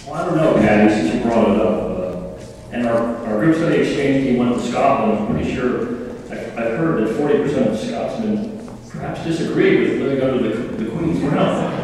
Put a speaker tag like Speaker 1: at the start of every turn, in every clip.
Speaker 1: Well, I don't know, Patty, since you brought it up. And our group study exchange team went to Scotland. I'm pretty sure, I've heard that 40% of Scotsmen perhaps disagree with living under the Queen's crown.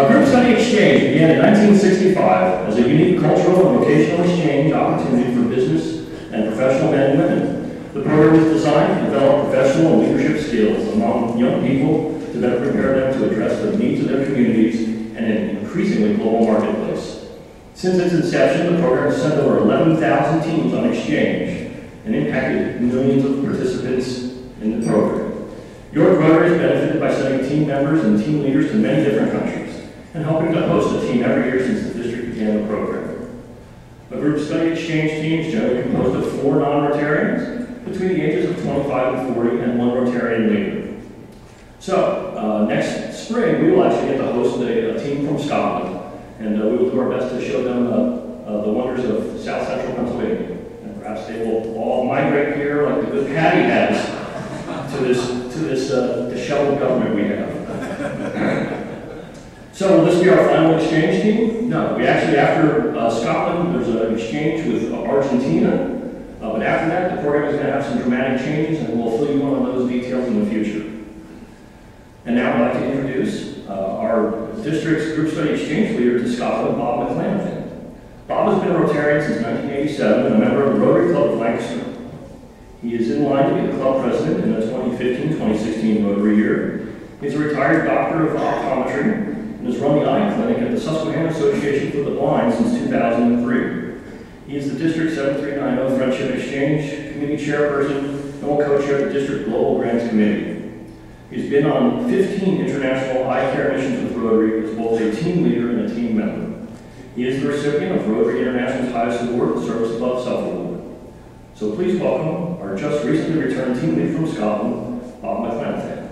Speaker 1: Group study exchange began in 1965 as a unique cultural and vocational exchange opportunity for business and professional men and women. The program was designed to develop professional and leadership skills among young people to better prepare them to address the needs of their communities and an increasingly global marketplace. Since its inception, the program has sent over 11,000 teams on exchange and impacted millions of participants in the program. York Rotary has benefited by sending team members and team leaders to many different countries and helping to host a team every year since the district began the program. A group study exchange team is generally composed of 4 non-Rotarians between the ages of 25 and 40 and 1 Rotarian leader. So, next spring, we will actually get to host a team from Scotland, and we will do our best to show them the wonders of South Central Pennsylvania. And perhaps they will all migrate here like the good Patty has to this disheveled government we have. So will this be our final exchange team? No, we actually, after Scotland, there's an exchange with Argentina, but after that, the program is going to have some dramatic changes, and we'll fill you in on those details in the future. And now I'd like to introduce our district's group study exchange leader to Scotland, Bob McClenathan. Bob has been a Rotarian since 1987 and a member of the Rotary Club of Lancaster. He is in line to be the club president in the 2015-2016 Rotary year. He's a retired doctor of optometry and has run the eye clinic at the Susquehanna Association for the Blind since 2003. He is the District 7390 Friendship Exchange Committee Chairperson and will co-chair the District Global Grants Committee. He's been on 15 international eye care missions with Rotary as both a team leader and a team member. He is the recipient of Rotary International's highest award, the Service Above Self Award. So please welcome our just recently returned team lead from Scotland, Bob McClenathan.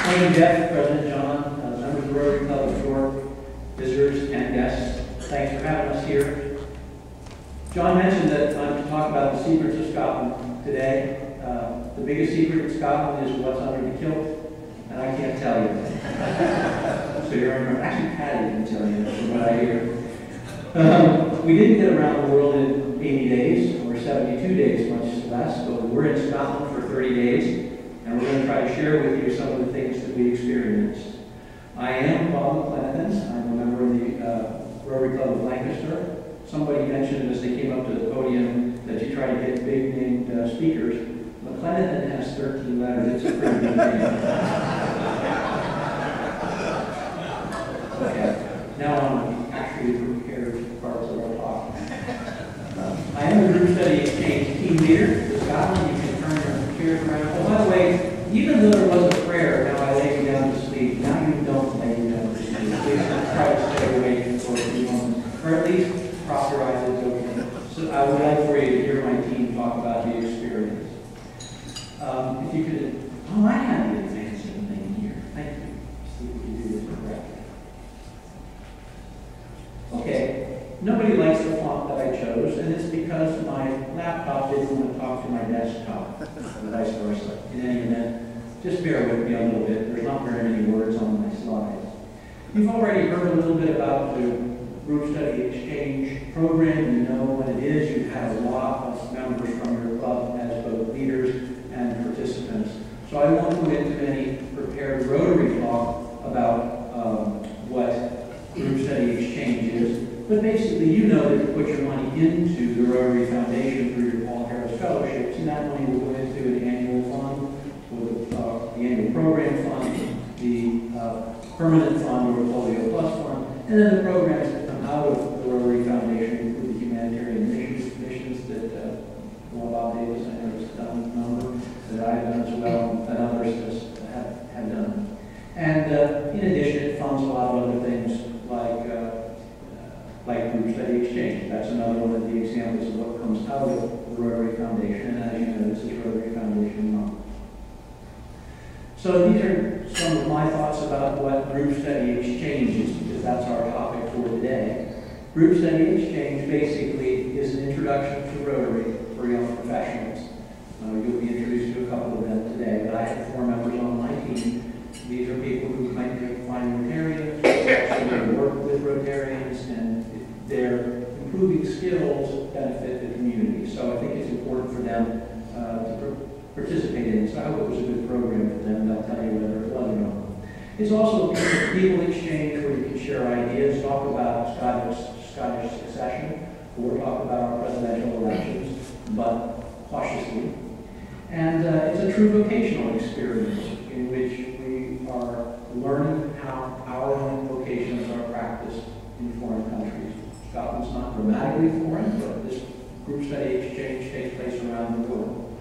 Speaker 2: Thank you, Jeff, President John, members of the Rotary Club of York, visitors and guests. Thanks for having us here. John mentioned that I'm to talk about the secrets of Scotland today. The biggest secret of Scotland is what's under the kilt, and I can't tell you. So you're actually Patty can tell you from what I hear. We didn't get around the world in 80 days, or 72 days, much less, but we're in Scotland for 30 days, and we're going to try to share with you some of the things that we experienced. I am Bob McClenathan. I'm a member of the Rotary Club of Lancaster. Somebody mentioned as they came up to the podium that you try to get big-named speakers. McClenathan has 13 letters. It's a pretty big name. Okay. Now I'm actually prepared parts of our talk. I am a group study exchange team leader in Scotland. You can turn your chairs around. Oh, by the way, even though there was a prayer, now I lay you down to sleep. Now you don't lay you down to sleep. Please try to stay awake for a few moments, or at least prop your eyes is okay. So I would like for you to hear my team talk about the experience. If you could, oh, I have the advancing thing here. Thank you. See if we can do this correctly. Okay, nobody likes the font that I chose, and it's because my laptop didn't want to talk to my desktop, and vice versa. In any event, just bear with me a little bit. There's not very many words on my slides. You've already heard a little bit about the Group Study Exchange program. You know what it is. You've had a lot of members from your club as both leaders and participants. So I won't go into any prepared Rotary talk about what Group Study Exchange is, but basically you know that you put your money into the Rotary Foundation through your Paul Harris Fellowships, and that money will go into an annual fund, or the annual program fund, the permanent fund, or Folio Plus fund, and then the programs that come out of the Rotary Foundation include the humanitarian missions that Bob Davis, I know, has done a number, that I've done as well, and others have done. And in addition, it funds a lot of other things like Group Study Exchange. That's another one of the examples of what comes out of the Rotary Foundation, and as you know, this is Rotary Foundation month. So these are some of my thoughts about what Group Study Exchange is, because that's our topic for today. Group Study Exchange basically is an introduction to Rotary for young professionals. You'll be introduced to a couple of them today, but I have 4 members on my team. These are people who might find Rotarians, who actually work with Rotarians, and their improving skills benefit the community. So I think it's important for them to participate in this. I hope it was a good program for them. They'll tell you whether it was or not. It's also a people exchange where you can share ideas, talk about Scottish succession, or talk about our presidential elections, but cautiously. And it's a true vocational experience in which we are learning how our own vocations are practiced in foreign countries. Scotland's not grammatically foreign, but this group study exchange takes place around the world.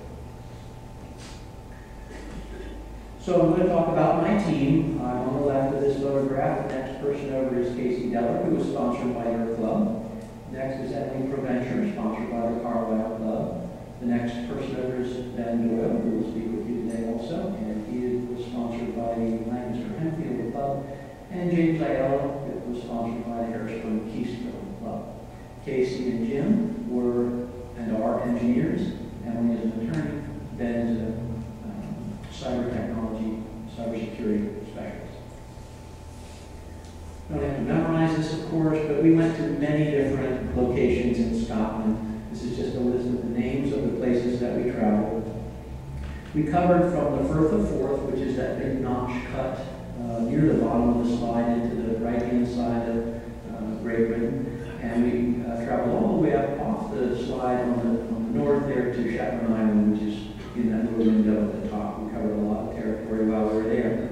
Speaker 2: So I'm going to talk about my team. I'm on the left of this photograph. The next person over is Casey Deller, who was sponsored by your club. Next is Emily Provencher, sponsored by the Carlisle Club. The next person over is Ben Doyle, who will speak with you today also, and he was sponsored by the Lancaster Henfield Club. And James Ayala, who was sponsored by the Harrisburg Keystone Club. Casey and Jim were and are engineers. Emily is an attorney. Ben is a cyber technology, cybersecurity specialist. Don't have to memorize this, of course, but we went to many different locations in Scotland. This is just a list of the names of the places that we traveled. We covered from the Firth of Forth, which is that big notch cut near the bottom of the slide into the right-hand side of Great Britain. And we traveled all the way up off the slide on the north there to Shetland Island, which is in that little window at the top. We covered a lot of territory while we were there.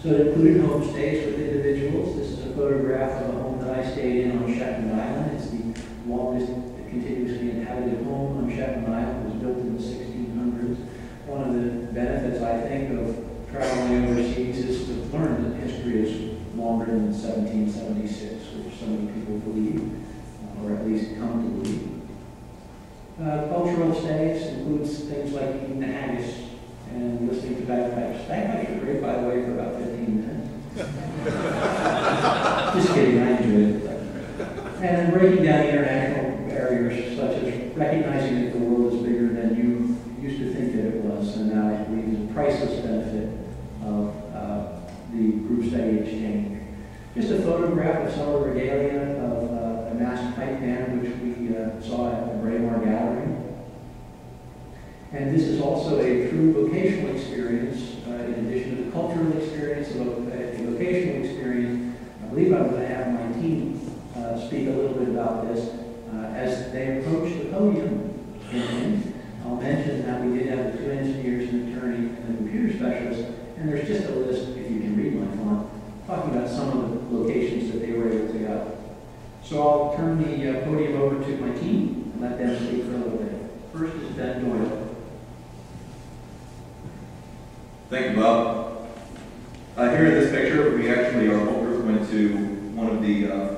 Speaker 2: So it included homestays with individuals. This is a photograph of a home that I stayed in on Shetland Island. It's the longest continuously inhabited home on Shetland Island. It was built in the 1600s. One of the benefits, I think, of traveling overseas is to learn that history is longer than 1776, which so many people believe, or at least come to believe. Cultural stays includes things like eating the haggis and listening to bagpipes. Bagpipes are great, by the way, for about 15 minutes. Just kidding, I enjoyed it. And then breaking down international barriers, such as recognizing that the world is bigger than you used to think that it was, and now I believe is a priceless benefit of the group study exchange. Just a photograph of some of the regalia of a masked pipe band, which we saw at the Braemar Gathering. And this is also a true vocational experience, in addition to the cultural experience, a vocational experience. I believe I'm going to have my team speak a little bit about this as they approach the podium. And I'll mention that we did have the 2 engineers, an attorney, and a computer specialist, and there's just a list, if you can read my font, talking about some of the locations that they were able to go. So I'll turn the podium over to my team and let them speak for a little bit. First is Ben Doyle.
Speaker 3: Thank you, Bob. Here in this picture, we actually, our whole group went to one of the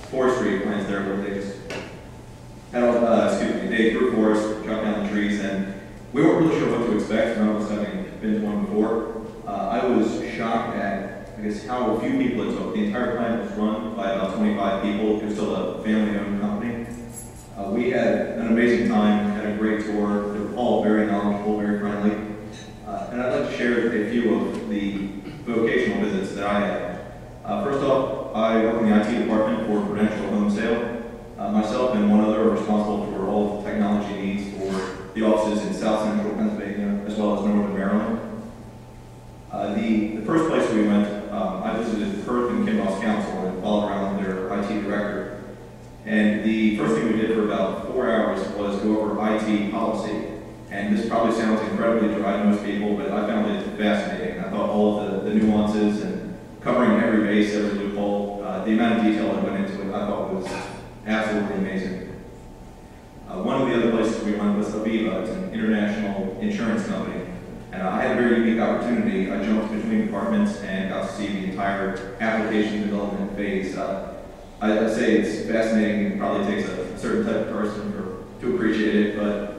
Speaker 3: forestry plants there where they just had, they grew forest, chopped down the trees, and we weren't really sure what to expect, none of us having been to one before. I was shocked at, I guess, how few people it took. The entire plant was run by about 25 people. It was still a family-owned company. We had an amazing time, had a great tour. They were all very knowledgeable, very friendly. And I'd like to share a few of the vocational visits that I had. First off, I work in the IT department for Prudential Home Sale. Myself and one other are responsible for all of the technology needs for the offices in South Central Pennsylvania, as well as Northern Maryland. The first place we went, I visited Perth and Kinross Council and followed around their IT director. And the first thing we did for about 4 hours was go over IT policy. And this probably sounds incredibly dry to most people, but I found it fascinating. I thought all of the nuances and covering every base, every loophole, the amount of detail that went into it, I thought was absolutely amazing. One of the other places we went was Aviva. It's an international insurance company. And I had a very unique opportunity. I jumped between departments and got to see the entire application development phase. I'd say it's fascinating. It probably takes a certain type of person to appreciate it, but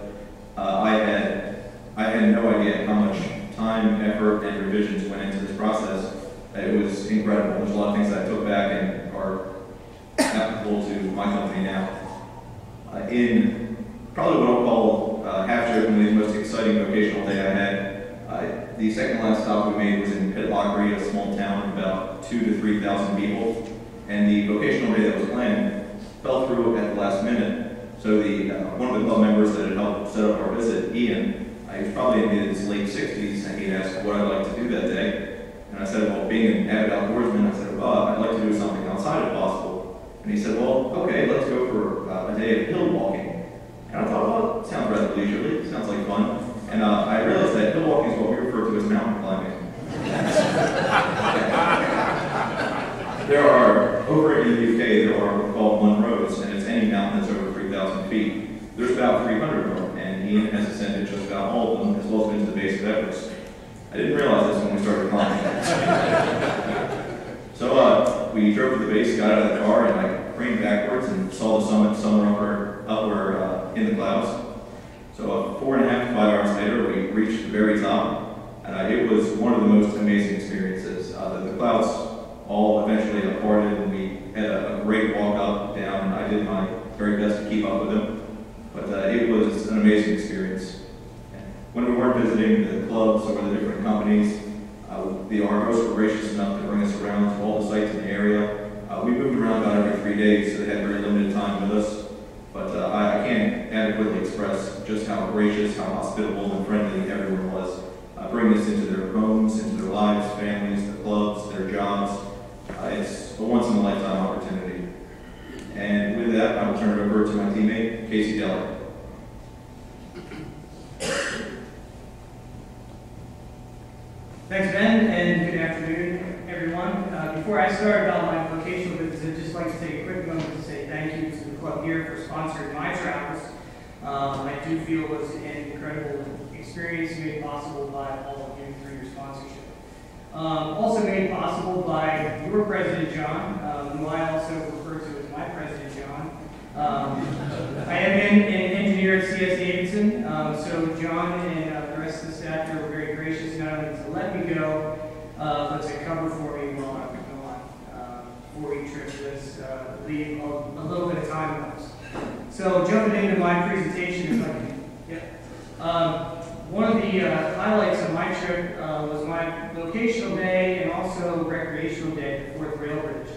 Speaker 3: I had no idea how much time, effort, and revisions went into this process. It was incredible. There's a lot of things that I took back and are applicable to my company now. In probably what I'll call half-jokingly the most exciting vocational day I had. The second last stop we made was in Pitlochry, a small town of about 2,000 to 3,000 people, and the vocational day that was planned fell through at the last minute. So one of the club members that had helped set up our visit, Ian, he was probably in his late 60s, and he'd asked what I'd like to do that day. And I said, well, being an avid outdoorsman, I said, well, I'd like to do something outside if possible. And he said, well, okay, let's go for a day of hill walking. And I thought, well, it sounds rather leisurely, sounds like fun. And I realized that hill walking is what we refer to as mountain climbing. There are, over in the UK, there are what are called one roads, and it's any mountain that's over 3,000 feet. There's about 300 of them, and Ian has ascended just about all of them, as well as been to the base of Everest. I didn't realize this when we started climbing. So we drove to the base, got out of the car, and I craned backwards and saw the summit somewhere upward in the clouds. So 4.5 to 5 hours later, we reached the very top, and it was one of the most amazing experiences. The clouds all eventually parted, and we had a great walk up, down, and I did my very best to keep up with them. But it was an amazing experience. When we weren't visiting the clubs or the different companies, the Argos were gracious enough to bring us around to all the sites in the area. We moved around about every 3 days, so they had very limited time with us. But I can't adequately express just how gracious, how hospitable and friendly everyone was. Bringing us into their homes, into their lives, families, their clubs, their jobs. It's a once-in-a-lifetime opportunity. And with that, I will turn it over to my teammate, Casey Deller.
Speaker 4: Thanks, Ben, and good afternoon, everyone. Before I start about my vocational business, I'd just like to take a quick moment to say thank you to the club here for sponsoring my travels. I do feel it was an incredible experience made possible by all of you through your sponsorship. Also made possible by your president, John, who I also refer to as my president, John. I am an engineer at CS Davidson, so John and the rest of the staff here were very gracious not only to let me go, but to cover for me while I was gone for each trip to leave a little bit of time with us. So jumping into my presentation, if I can, one of the highlights of my trip was my vocational day and also recreational day at the Fourth Rail Bridge.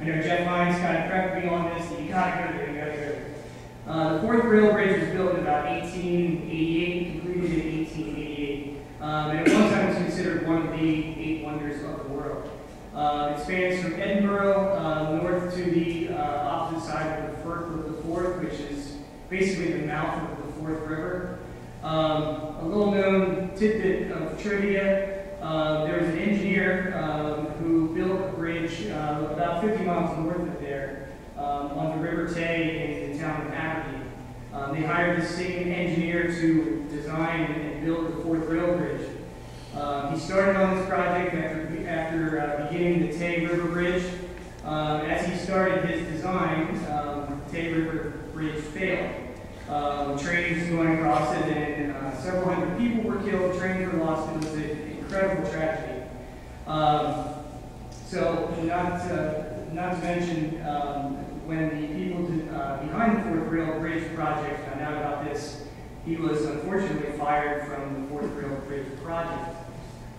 Speaker 4: I know Jeff Hines kind of prepped me on this, that you gotta go there, you gotta go there. The Fourth Rail Bridge was built in about 1888, completed in 1888, and at one time was considered one of the 8 wonders of the world. It spans from Edinburgh north to the opposite side of the Firth of the Forth, which is basically the mouth of the Forth River. A little known tidbit of trivia, there was an engineer who built a bridge about 50 miles north of there on the River Tay in the town of Aberdeen. They hired the same engineer to design and build the Fourth Rail Bridge. He started on this project after beginning the Tay River Bridge. As he started his design, the Tay River Bridge failed. Trains going across it, and several hundred people were killed, trains were lost. It was an incredible tragedy. So, not to mention, when the people behind the Fourth Rail Bridge project found out about this, he was unfortunately fired from the Fourth Rail Bridge project.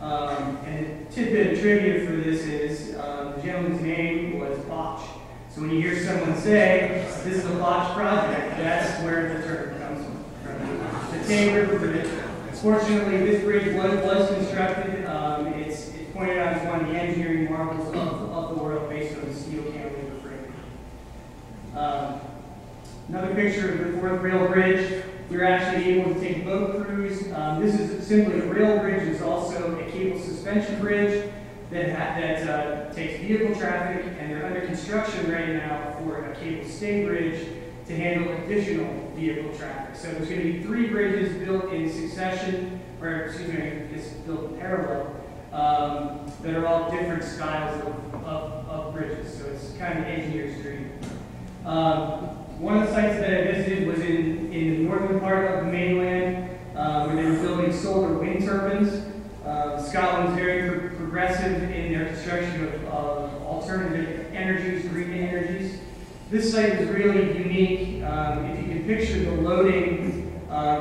Speaker 4: And the tidbit of trivia for this is the gentleman's name was Botch. So when you hear someone say, this is a botched project, that's where the term comes from. The Tay River Bridge. Fortunately, this bridge was constructed. It's pointed out as one of the engineering marvels of the world based on the steel cantilever frame. Another picture of the Fourth Rail Bridge. We were actually able to take boat cruise. This is simply a rail bridge. It's also a cable suspension bridge that takes vehicle traffic, and they're under construction right now for a cable stay bridge to handle additional vehicle traffic. So there's going to be 3 bridges built in succession, or excuse me, it's built in parallel, that are all different styles of bridges. So it's kind of an engineer's dream. One of the sites that I visited was in the northern part of the mainland, where they were building solar wind turbines. Scotland's very progressive in their construction of alternative energies, green energies. This site is really unique. If you can picture the loading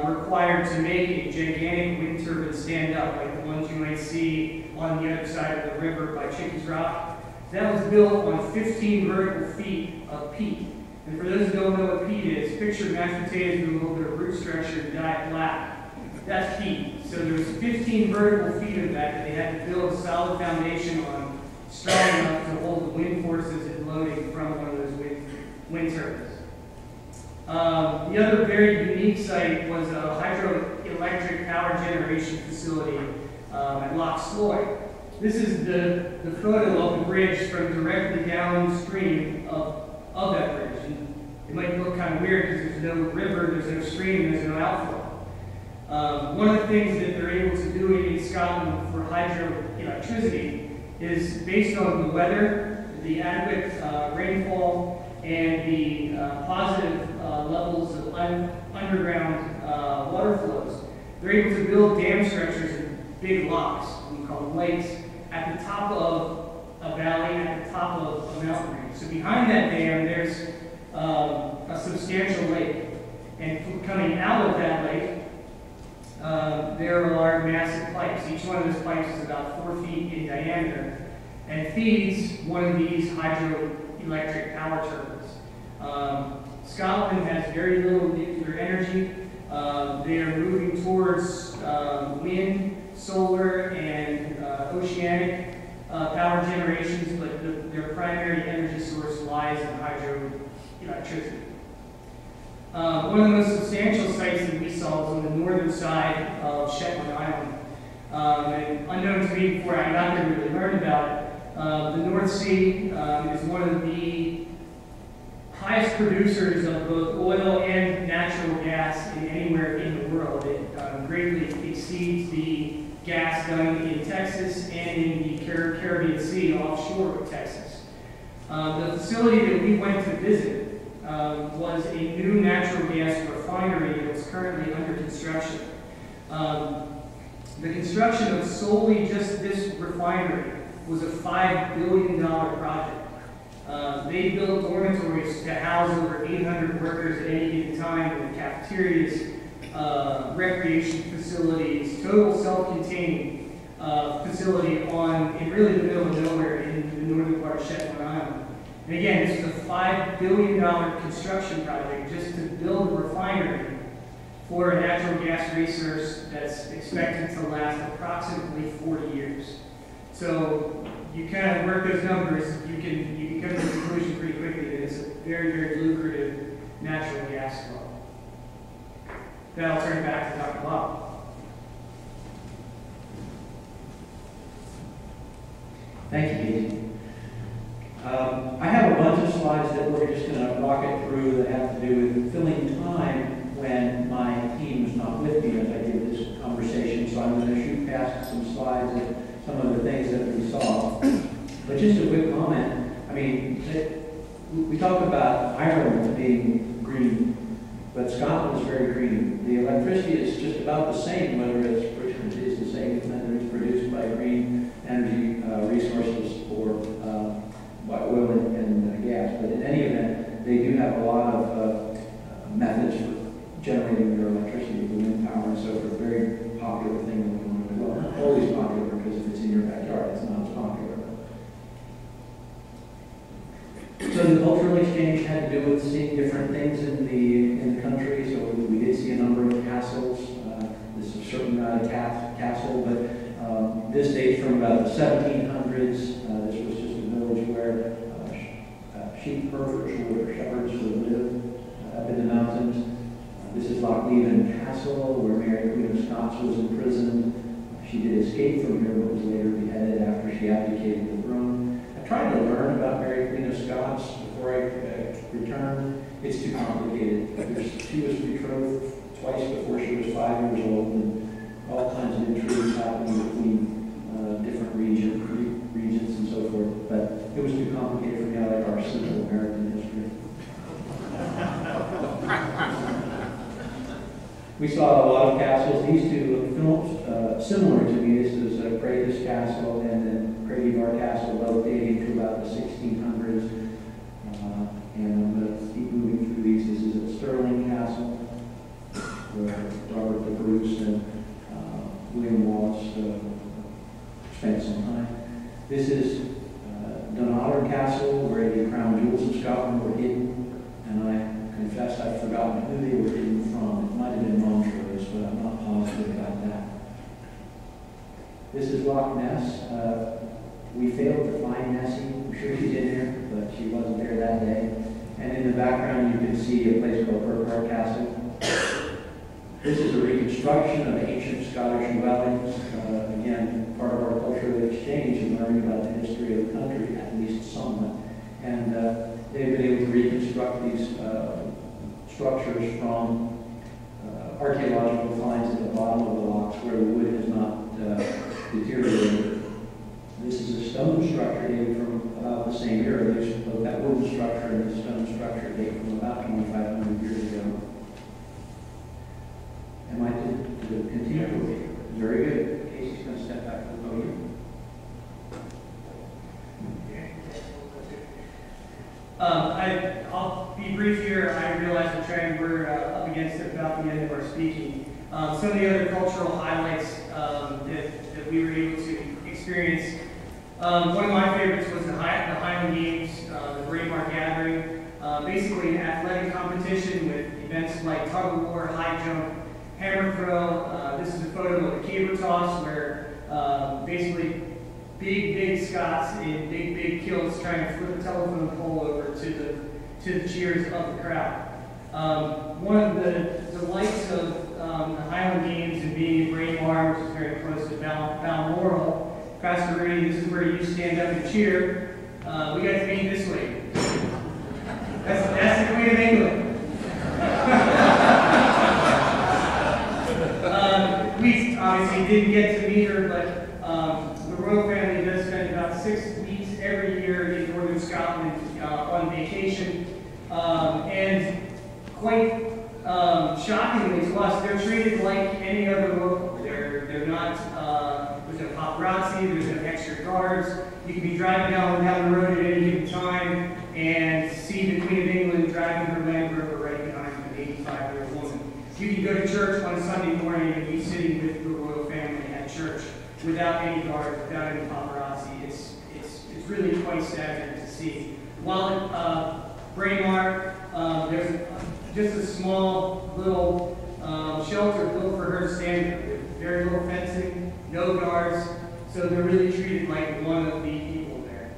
Speaker 4: required to make a gigantic wind turbine stand up, like the ones you might see on the other side of the river by Chickies Rock, that was built on 15 vertical feet of peat. And for those who don't know what peat is, picture mashed potatoes with a little bit of root structure and dyed black. That's peat. So there was 15 vertical feet of that they had to build a solid foundation on, strong enough to hold the wind forces and loading from one of those wind turbines. The other very unique site was a hydroelectric power generation facility at Loch Sloy. This is the photo of the bridge from directly downstream of that bridge. And it might look kind of weird because there's no river, there's no stream, there's no outflow. One of the things that they're able to do in Scotland for hydroelectricity is based on the weather, the adequate rainfall, and the positive levels of underground water flows. They're able to build dam structures in big locks, we call them lakes, at the top of a valley, at the top of a mountain range. So behind that dam, there's a substantial lake. And coming out of that lake, there are massive pipes. Each one of those pipes is about 4 feet in diameter and feeds one of these hydroelectric power turbines. Scotland has very little nuclear energy. They are moving towards wind, solar, and oceanic power generations, but their primary energy source lies in hydroelectricity. One of the most substantial sites that we saw was on the northern side of Shetland Island. And unknown to me before I got there to really learn about it, the North Sea is one of the highest producers of both oil and natural gas in anywhere in the world. It greatly exceeds the gas done in Texas and in the Caribbean Sea offshore of Texas. The facility that we went to visit was a new natural gas refinery that was currently under construction. The construction of solely just this refinery was a $5 billion project. They built dormitories to house over 800 workers at any given time, with cafeterias, recreation facilities, total self-contained facility in really the middle of nowhere in the northern part of Shetland Island. And again, this is a $5 billion construction project just to build a refinery for a natural gas resource that's expected to last approximately 40 years. So you kind of work those numbers, you can come to the conclusion pretty quickly that it's a very, very lucrative natural gas flow. Then I'll turn it back to Dr. Bob.
Speaker 2: Thank you, Casey. I have a bunch of slides that we're just going to rocket through that have to do with filling time when my team is not with me as I give this conversation. So I'm going to shoot past some slides and some of the things that we saw. But just a quick comment. I mean, we talk about Ireland being green, but Scotland is very green. The electricity is just about the same, whether it's the same, whether it's produced by green energy resources or by oil and gas. But in any event, they do have a lot of methods for generating their electricity with wind power, and so it's a very popular thing that we want to do. Well, not always popular, because if it's in your backyard, it's not as popular. So the cultural exchange had to do with seeing different things in the country. So we did see a number of castles. This is certainly not a castle, but this dates from about the 1700s. This was just a village where sheep herders or shepherds would live up in the mountains. This is Loch Leven Castle, where Mary Queen of Scots was imprisoned. She did escape from here, but was later beheaded after she abdicated the throne. I tried to learn about Mary Queen of Scots before I returned. It's too complicated. She was betrothed twice before she was 5 years old, and all kinds of intrigues happening between different regions and so forth. But it was too complicated for me. I like our simple American history. We saw a lot of castles. These two look similar to me. This is Craigus Castle and then Craigievar Castle, both dating to about the 1600s. And I'm going This is Doyle Castle, where the crown jewels of Scotland were hidden, and I confess I've forgotten who they were hidden from. It might have been Montrose, but I'm not positive about that. This is Loch Ness. We failed to find Nessie. I'm sure she's in there, but she wasn't there that day. And in the background, you can see a place called Burkhardt Castle. This is a reconstruction of ancient Scottish dwellings. Again, part of our cultural exchange and learning about the history of the country, at least somewhat. And they've been able to reconstruct these structures from archaeological finds at the bottom of the rocks where the wood has not deteriorated. This is a stone structure dated from about the same era. Both that wooden structure and the stone structure date from about 2,500 years ago. Am I to continue? Very good. Casey's going to step back to the podium.
Speaker 4: I'll be brief here. I realize we're up against about the end of our speaking. Some of the other cultural highlights that we were able to experience. One of my favorites was the Highland Games, the Braemar Gathering. Basically an athletic competition with events like tug of war, high jump, hammer throw. This is a photo of a caber toss where basically big Scots in big kilts trying to flip a telephone pole over to the cheers of the crowd. One of the delights of the Highland Games and being in Braemar, which is very close to Balmoral, Pastor Rudy, this is where you stand up and cheer. We got to meet this lady. That's the Queen of England. We obviously didn't get to meet her, but the royal family does spend about 6 weeks every year in northern Scotland on vacation. And quite shockingly to us, they're treated like any other local. They're not, there's no paparazzi, there's no extra guards. You can be driving down the road at any given time and see the Queen of England driving her Land Rover right behind an 85-year-old woman. You can go to church on Sunday morning and be sitting with the royal family at church without any guards, without any paparazzi. It's really quite staggering to see. While at Braemar, there's just a small little shelter built for her to stand in, with very little fencing, no guards, so they're really treated like one of the people there.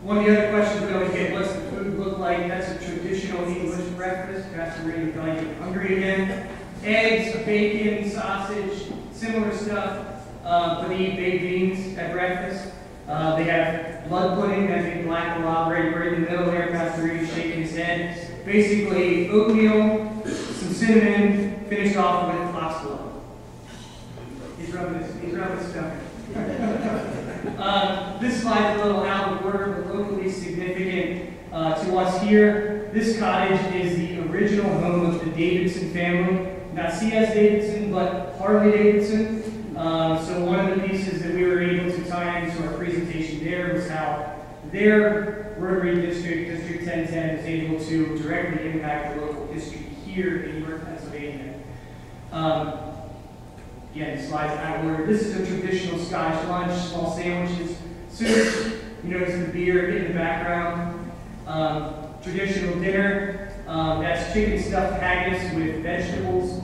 Speaker 4: One of the other questions we always get, what's the food look like? That's a traditional English breakfast. Pastor Ray, probably get hungry again. Eggs, bacon, sausage, similar stuff, but eat baked beans at breakfast. They have blood pudding, that big black blob right in the middle there. Pastor Ray shaking his head. Basically, oatmeal, some cinnamon, finished off with foxglove. He's rubbing his stomach. This slide's a little out of order, but locally significant to us here. This cottage is the original home of the Davidson family. Not C.S. Davidson, but Harley Davidson. So one of the pieces that we were able to tie into our presentation there was how their Rotary District, District 1010, is able to directly impact the local history here in York, Pennsylvania. Again, slides out of order. This is a traditional Scottish lunch, small sandwiches, soups. You notice the beer in the background. Traditional dinner, that's chicken stuffed haggis with vegetables,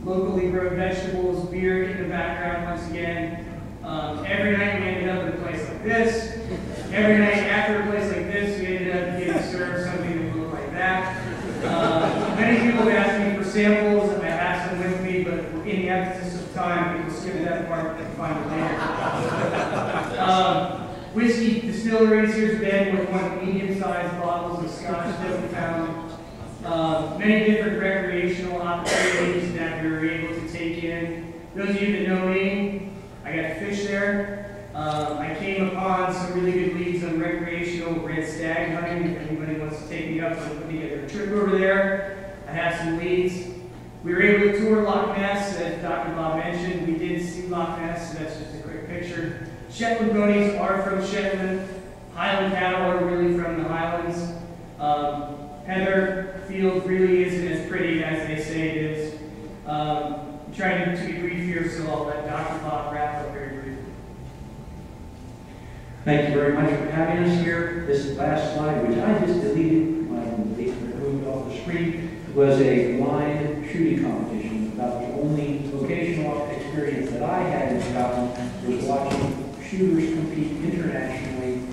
Speaker 4: locally grown vegetables, beer in the background once again. Every night we ended up in a place like this. Every night after a place like this, we ended up getting served something that looked like that. Many people have asked me for samples, and I have some with me, but in the emphasis of time, we will skip that part and find it later. Whiskey distilleries, here's Ben with one of the medium-sized bottles of Scotch that we found. Many different recreational opportunities that we were able to take in. Those of you that know me, I got to fish there. I came upon some really good leads on recreational red stag hunting. If anybody wants to take me up and put together a trip over there, I have some leads. We were able to tour Loch Ness, as Dr. Bob mentioned. We did see Loch Ness, so that's just a quick picture. Shetland ponies are from Shetland. Highland cattle are really from the Highlands. Heather Field really isn't as pretty as they say it is. I'm trying to be brief here, so I'll let Dr. Bob wrap up very briefly.
Speaker 2: Thank you very much for having us here. This last slide, which I just deleted, I removed off the screen, was a blind shooting competition. About the only vocational experience that I had in Scotland was watching shooters compete internationally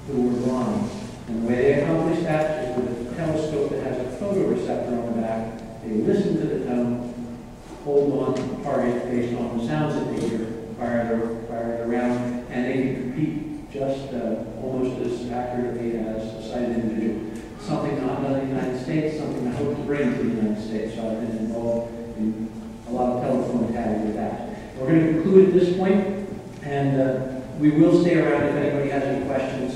Speaker 2: who were blind. And the way they accomplished that is with a telescope that has a photoreceptor on the back. They listen to the tone, hold on to the target based on the sounds that they hear, fire it around, and they can compete just almost as accurately as a sighted individual. Something not done in the United States, something I hope to bring to the United States. So I've been involved in a lot of telephone tag with that. We're going to conclude at this point, and we will stay around if anybody has any questions.